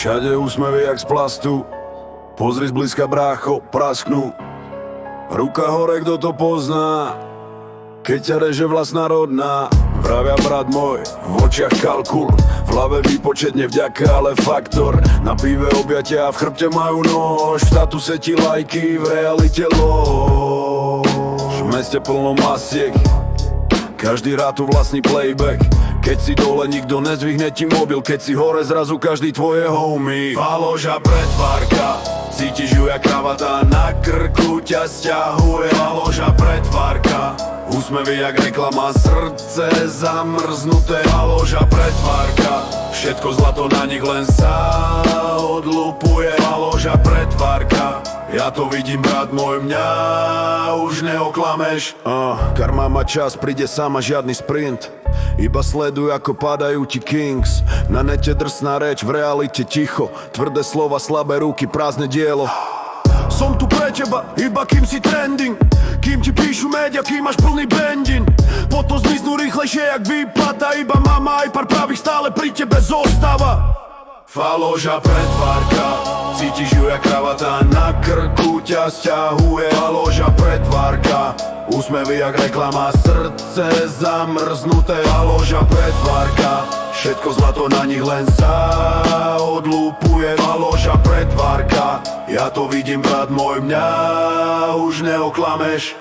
Všade úsmevy jak z plastu, pozri zblízka brácho, prasknú. Ruka hore, kto to pozná, keď ťa reže vlastná rodná. Vravia brat môj, v očiach kalkul, v hlave výpočet nevďaka, ale faktor. Na pive objatia a v chrbte majú nož, v statuse ti lajky, v realite lož. V meste plno masiek, každý rád tu vlastný playback. Keď si dole, nikto nezvihne ti mobil, keď si hore, zrazu každý tvoje homie. Faloš a pretvárka, cítiš ju jak kravata, na krku ťa sťahuje. Faloš a pretvárka, úsmevy jak reklama, srdce zamrznuté. Faloš a pretvárka, všetko zlato na nich len sa odlupuje. Faloš a pretvárka, ja to vidím brat môj, mňa už neoklameš. Karma má čas, príde sama, žiadny sprint. Iba sleduj, ako padajú ti kings. Na nete drsná reč, v realite ticho. Tvrdé slova, slabé ruky, prázdne dielo. Som tu pre teba, iba kým si trending. Kým ti píšu média, kým máš plný bendin. Potom zmiznú rýchlejšie jak výplata. Iba mama aj pár pravých stále pri tebe zostáva. Faloš a pretvárka, cítiš ju jak kravata, na krku ťa sťahuje. Faloš a pretvárka, úsmevy jak reklama, srdce zamrznuté. Faloš a pretvárka, všetko zlato na nich len sa odlúpuje. Faloš a pretvárka, ja to vidím brat môj, mňa už neoklameš.